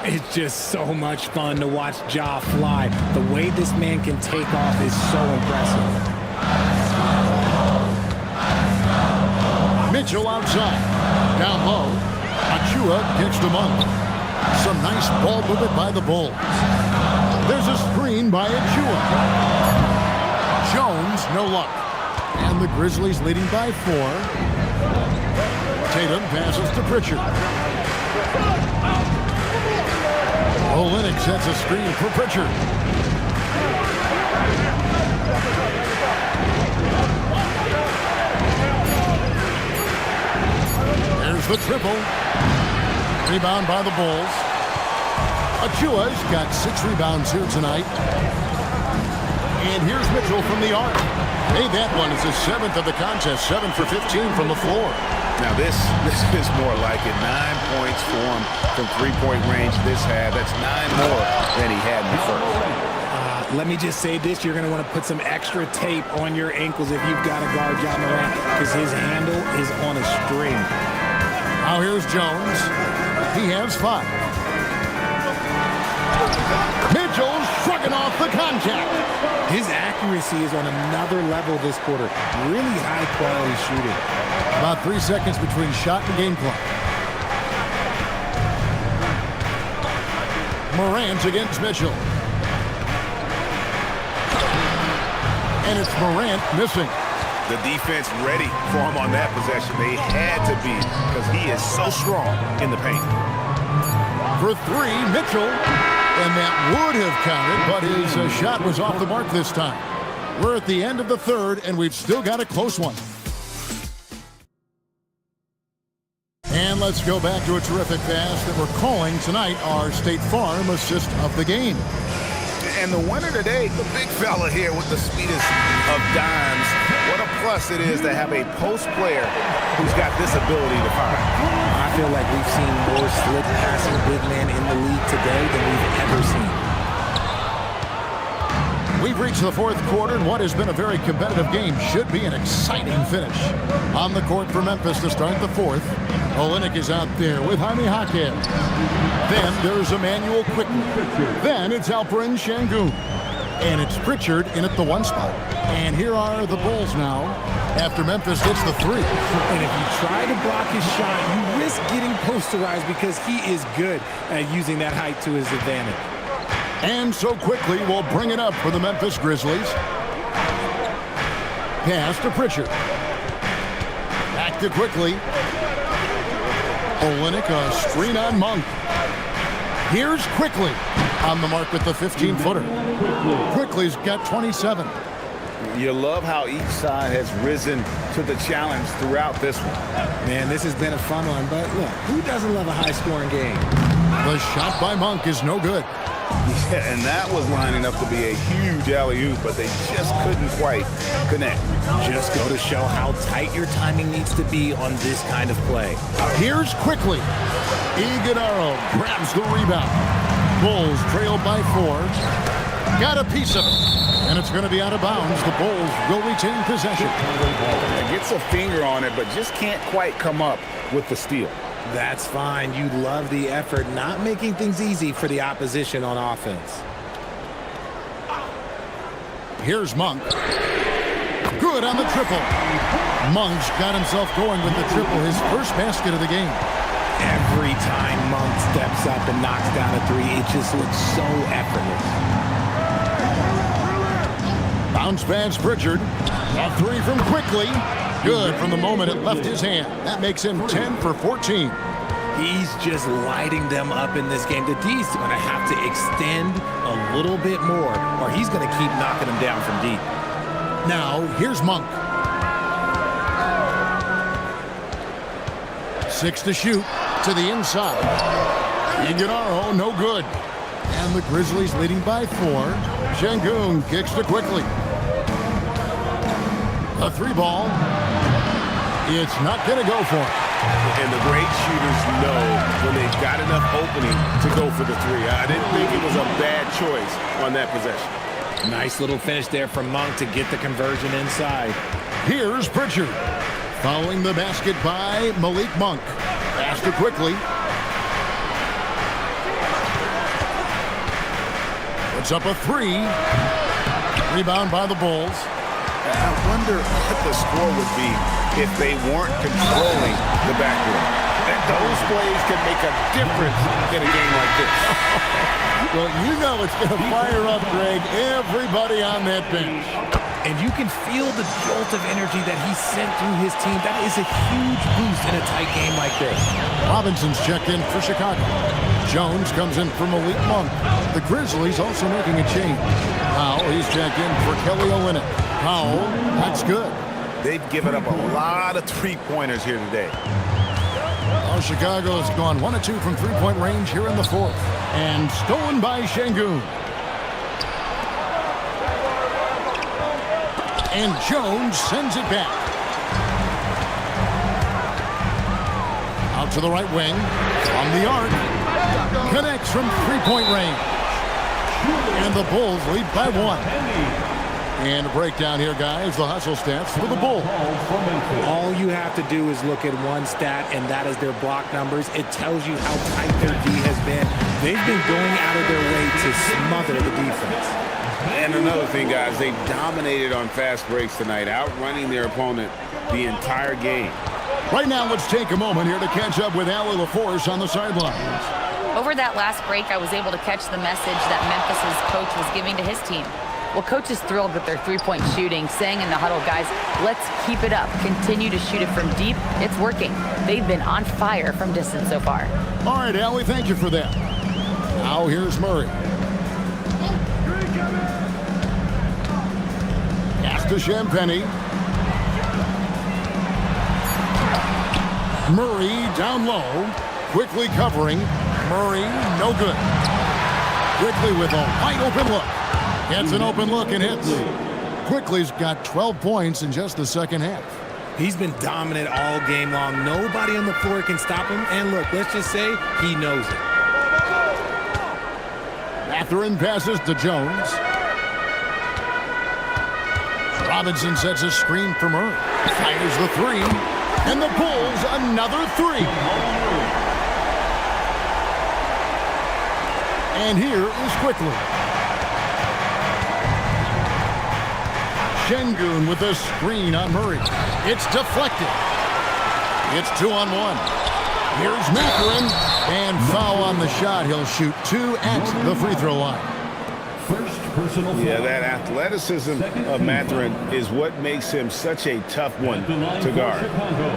It's just so much fun to watch Ja fly. The way this man can take off is so impressive. Mitchell outside. Down low. Achiuwa kicks to Monk. Some nice ball movement by the Bulls. There's a screen by Achiuwa. Jones, no luck. And the Grizzlies leading by 4. Tatum passes to Pritchard. Olynyk sets a screen for Pritchard. There's the triple. Rebound by the Bulls. Achiuwa's got 6 rebounds here tonight. And here's Mitchell from the arc. Hey, that one is his 7th of the contest. 7 for 15 from the floor. Now this is more like it. 9 points for him from 3-point range this half. That's 9 more than he had in the first. Let me just say this, you're going to want to put some extra tape on your ankles if you've got to guard Ja Morant, because his handle is on a string. Now here's Jones. He has 5. Mitchell shrugging off the contact. His accuracy is on another level this quarter. Really high-quality shooting. About 3 seconds between shot and game clock. Morant against Mitchell. And it's Morant missing. The defense ready for him on that possession. They had to be, because he is so strong in the paint. For 3, Mitchell. And that would have counted, but his shot was off the mark this time. We're at the end of the 3rd, and we've still got a close one. And let's go back to a terrific pass that we're calling tonight our State Farm assist of the game. And the winner today, the big fella here with the speedest of dimes. What a plus it is to have a post player who's got this ability to find. I feel like we've seen more slick passing big men in the league today than we've ever seen. We've reached the 4th quarter, and what has been a very competitive game should be an exciting finish. On the court for Memphis to start the 4th. Olynyk is out there with Jaime Jaquez. Then there's Emmanuel Quickly. Then it's Alperen Şengün. And it's Pritchard in at the 1 spot. And here are the Bulls now after Memphis hits the 3. And if you try to block his shot, you risk getting posterized because he is good at using that height to his advantage. And so Quickly will bring it up for the Memphis Grizzlies. Pass to Pritchard. Back to Quickly. Olenek, a screen on Monk. Here's Quickly on the mark with the 15-footer. Quickly's got 27. You love how each side has risen to the challenge throughout this one. Man, this has been a fun one, but look, who doesn't love a high-scoring game? The shot by Monk is no good. Yeah, and that was lining up to be a huge alley-oop, but they just couldn't quite connect. Just go to show how tight your timing needs to be on this kind of play. Here's Quickly. Iguodaro grabs the rebound. Bulls trail by 4. Got a piece of it. And it's going to be out of bounds. The Bulls will retain possession. Gets a finger on it, but just can't quite come up with the steal. That's fine. You love the effort, not making things easy for the opposition on offense. Here's Monk. Good on the triple. Monk's got himself going with the triple, his first basket of the game. Every time Monk steps up and knocks down a three, it just looks so effortless. Bounce pass Pritchard. A three from Quickly. Good from the moment it left his hand. That makes him 10 for 14. He's just lighting them up in this game. The D's going to have to extend a little bit more, or he's going to keep knocking them down from deep. Now, here's Monk. 6 to shoot. To the inside. Iguodaro, no good. And the Grizzlies leading by 4. Şengün kicks to Quickly. A 3-ball. It's not going to go for it. And the great shooters know when they've got enough opening to go for the three. I didn't think it was a bad choice on that possession. Nice little finish there from Monk to get the conversion inside. Here's Pritchard. Following the basket by Malik Monk. Pass to Quickly. Puts up a 3. Rebound by the Bulls. I wonder what the score would be if they weren't controlling the backcourt. Those plays can make a difference in a game like this. Well, you know it's going to fire up, Greg, everybody on that bench. And you can feel the jolt of energy that he sent through his team. That is a huge boost in a tight game like this. Robinson's checked in for Chicago. Jones comes in for Malik Monk. The Grizzlies also making a change. Powell, he's checked in for Kelly Olynyk. Powell, that's good. They've given up a lot of three-pointers here today. Oh, Chicago's gone 1 of 2 from three-point range here in the 4th. And stolen by Şengün. And Jones sends it back. Out to the right wing. On the arc. Connects from three-point range. And the Bulls lead by 1. And a breakdown here, guys. The hustle stats for the Bulls. All you have to do is look at one stat, and that is their block numbers. It tells you how tight their D has been. They've been going out of their way to smother the defense. And another thing, guys, they've dominated on fast breaks tonight, outrunning their opponent the entire game. Right now, let's take a moment here to catch up with Allie LaForce on the sidelines. Over that last break, I was able to catch the message that Memphis's coach was giving to his team. Well, coach is thrilled with their three-point shooting, saying in the huddle, guys, let's keep it up. Continue to shoot it from deep. It's working. They've been on fire from distance so far. All right, Allie, thank you for that. Now here's Murray. Pass to Champagnie. Murray down low. Quickly covering. Murray, no good. Quickly with a wide open look. Gets an open look and hits. Quickly's got 12 points in just the second half. He's been dominant all game long. Nobody on the floor can stop him. And look, let's just say he knows it. Mathurin passes to Jones. Robinson sets a screen for Murray. Fires the 3. And the Bulls another 3. And here is Quickly. Şengün with a screen on Murray. It's deflected. It's 2-on-1. Here's Mathurin. And foul on the shot. He'll shoot 2 at the free throw line. First personal foul. Yeah, that athleticism of Mathurin is what makes him such a tough one to guard. Chicago,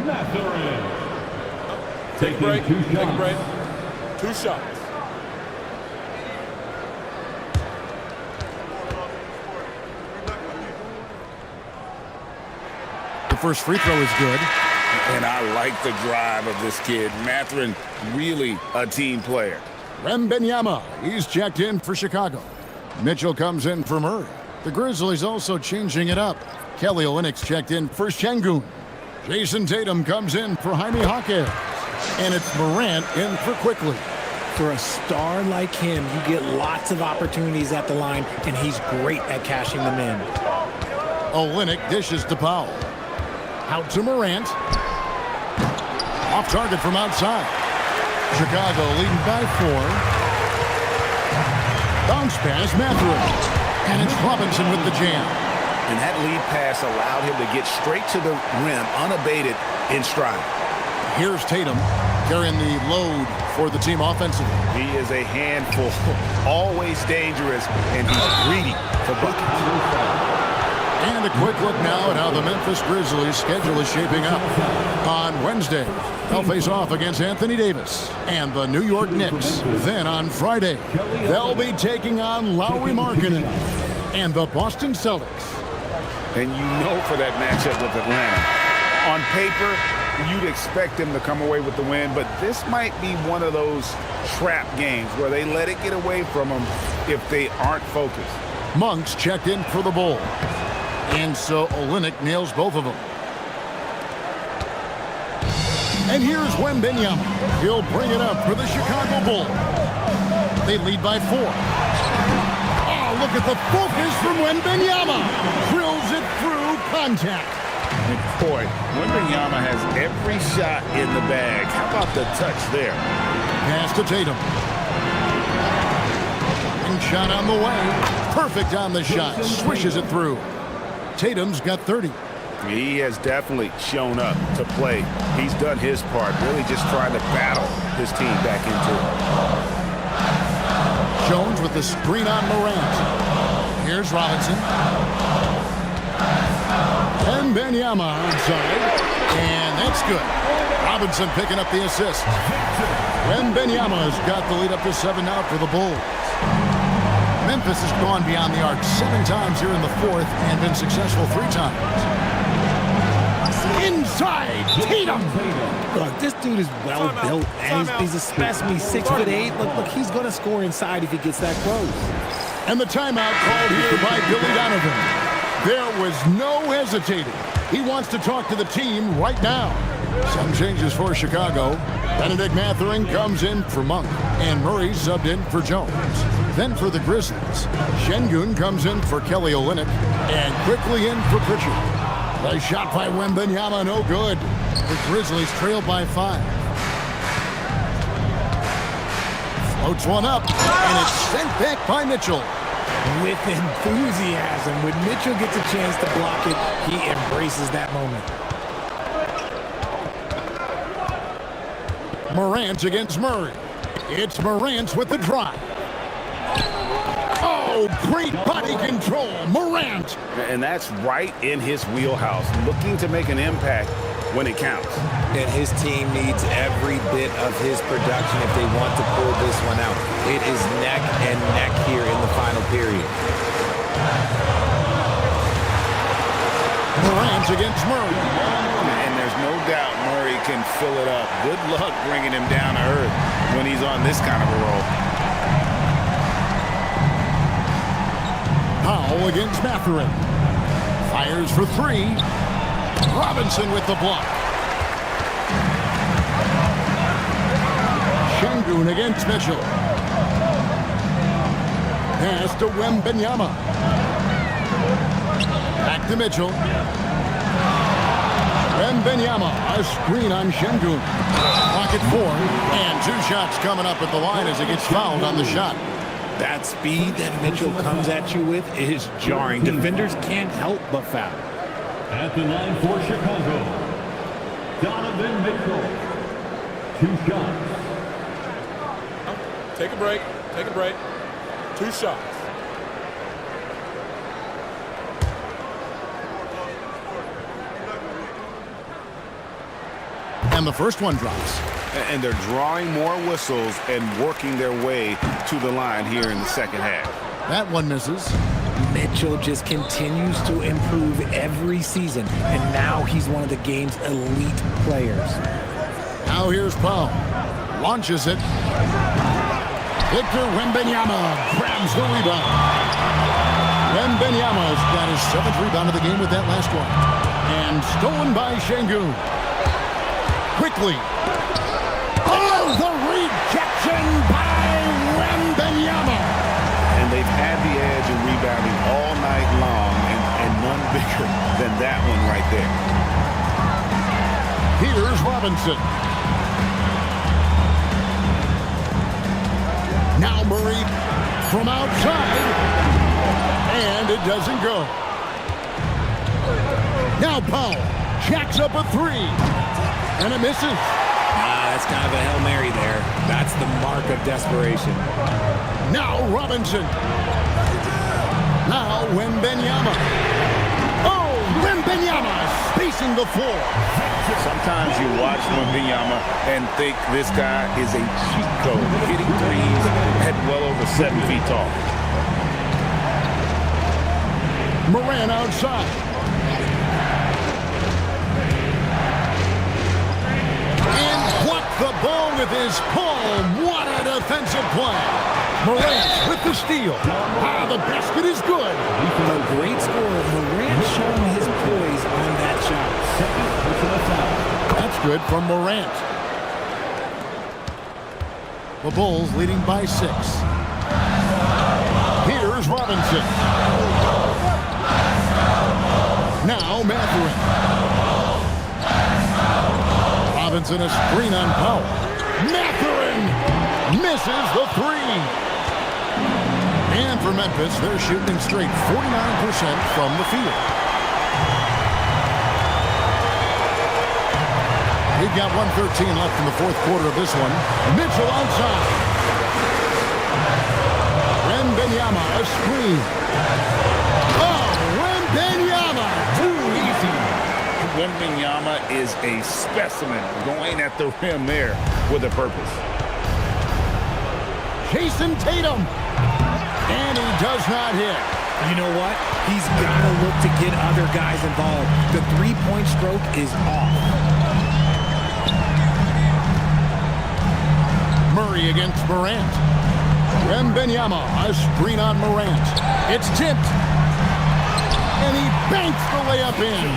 Mathurin. Take a break. Taking 2 Take a break. shots. 2 shots. The first free throw is good. And I like the drive of this kid. Mathurin, really a team player. Wembanyama, he's checked in for Chicago. Mitchell comes in for Murray. The Grizzlies also changing it up. Kelly Olynyk's checked in for Şengün. Jason Tatum comes in for Jaime Jaquez. And it's Morant in for Quickly. For a star like him, you get lots of opportunities at the line, and he's great at cashing them in. Olynyk dishes to Powell. Out to Morant. Off target from outside. Chicago leading by 4. Bounce pass, Mathurin. And it's Robinson with the jam. And that lead pass allowed him to get straight to the rim, unabated in stride. Here's Tatum carrying the load for the team offensively. He is a handful, always dangerous, and he's greedy for buckets. And a quick look now at how the Memphis Grizzlies schedule is shaping up. On Wednesday, they'll face off against Anthony Davis and the New York Knicks. Then on Friday, they'll be taking on Lauri Markkanen and the Boston Celtics. And you know for that matchup with Atlanta, on paper, you'd expect them to come away with the win, but this might be one of those trap games where they let it get away from them if they aren't focused. Monk's checked in for the Bull. And so Olynyk nails both of them. And here's Wembanyama. He'll bring it up for the Chicago Bulls. They lead by 4. Oh, look at the focus from Wembanyama. Drills it through contact. And boy, Wembanyama has every shot in the bag. How about the touch there? Pass to Tatum. And shot on the way. Perfect on the shot. Swishes it through. Tatum's got 30. He has definitely shown up to play. He's done his part, really just trying to battle his team back into it. Jones with the screen on Morant. Here's Robinson. And Wembanyama outside. And that's good. Robinson picking up the assist. Wembanyama's got the lead up to 7 now for the Bulls. Memphis has gone beyond the arc 7 times here in the 4th and been successful 3 times. Inside, Tatum. Look, this dude is well built, and he's a specimen. He's 6'8". Look, he's going to score inside if he gets that close. And the timeout called here by Billy Donovan. There was no hesitating. He wants to talk to the team right now. Some changes for Chicago. Benedict Mathurin comes in for Monk, and Murray subbed in for Jones. Then for the Grizzlies, Şengün comes in for Kelly Olynyk, and quickly in for Pritchard. The shot by Wembanyama, no good. The Grizzlies trail by 5. Floats one up, and it's sent back by Mitchell. With enthusiasm, when Mitchell gets a chance to block it, he embraces that moment. Morant against Murray. It's Morant with the drive. Oh, great body control, Morant. And that's right in his wheelhouse, looking to make an impact when it counts. And his team needs every bit of his production if they want to pull this one out. It is neck and neck here in the final period. Morant against Murray. And there's no doubt Murray can fill it up. Good luck bringing him down to earth when he's on this kind of a roll. Powell against Mathurin. Fires for 3. Robinson with the block. Şengün against Mitchell. Pass to Wembanyama. Back to Mitchell. Wembanyama, a screen on Şengün. Pocket 4, and 2 shots coming up at the line as he gets fouled on the shot. That speed that Mitchell comes at you with is jarring. Defenders can't help but foul. At the line for Chicago, Donovan Mitchell. 2 shots. Take a break. Take a break. 2 2 shots. And the first one drops. And they're drawing more whistles and working their way to the line here in the second half. That one misses. Mitchell just continues to improve every season, and now he's one of the game's elite players. Now here's Powell. Launches it. Victor Wembanyama grabs the rebound. Wembanyama's got his 7th rebound of the game with that last one. And stolen by Şengün. Quickly. Oh, the rejection by Wembanyama. And they've had the edge in rebounding all night long, and none bigger than that one right there. Here's Robinson. Now Murray from outside. And it doesn't go. Now Powell jacks up a 3. And it misses. That's kind of a Hail Mary there. That's the mark of desperation. Now Robinson. Now Wembanyama. Oh, Wembanyama spacing the floor. Sometimes you watch Wembanyama and think this guy is a cheat code, hitting threes at well over 7 feet tall. Moran outside. And blocked the ball with his palm. What a defensive play. Morant with the steal. Ah, the basket is good. A great scorer. Morant showing his poise on that shot. That's good from Morant. The Bulls leading by 6. Here's Robinson. Now Mathurin. Robinson a screen on Powell. Mathurin misses the 3. And for Memphis, they're shooting straight 49% from the field. We've got 1:13 left in the 4th quarter of this one. Mitchell outside. Wembanyama a screen. Oh, Wembanyama too easy. Wembanyama is a specimen going at the rim there with a purpose. Jason Tatum. And he does not hit. You know what? He's got to look to get other guys involved. The 3-point stroke is off. Murray against Morant. Wembanyama, a screen on Morant. It's tipped. And he banks the layup in.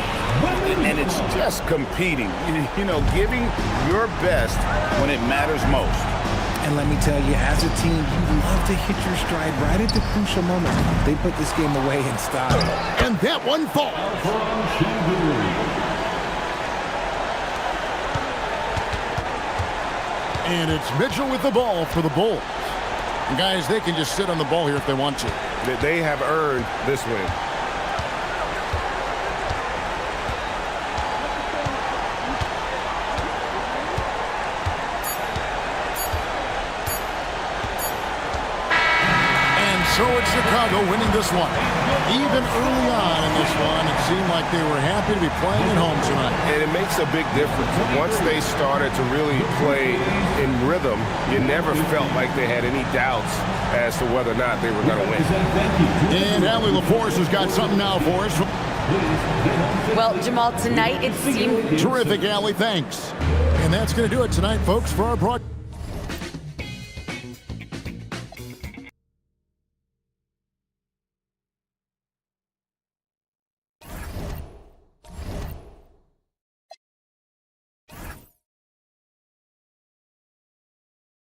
And it's just competing, you know, giving your best when it matters most. And let me tell you, as a team, you love to hit your stride right at the crucial moment. They put this game away in style. And that one falls. And it's Mitchell with the ball for the Bulls. And guys, they can just sit on the ball here if they want to. They have earned this win. So it's Chicago winning this one. Even early on in this one, it seemed like they were happy to be playing at home tonight. And it makes a big difference. Once they started to really play in rhythm, you never felt like they had any doubts as to whether or not they were going to win. And Allie LaForce has got something now for us. Well, Jamal, tonight it seemed... Terrific, Allie. Thanks. And that's going to do it tonight, folks, for our broadcast.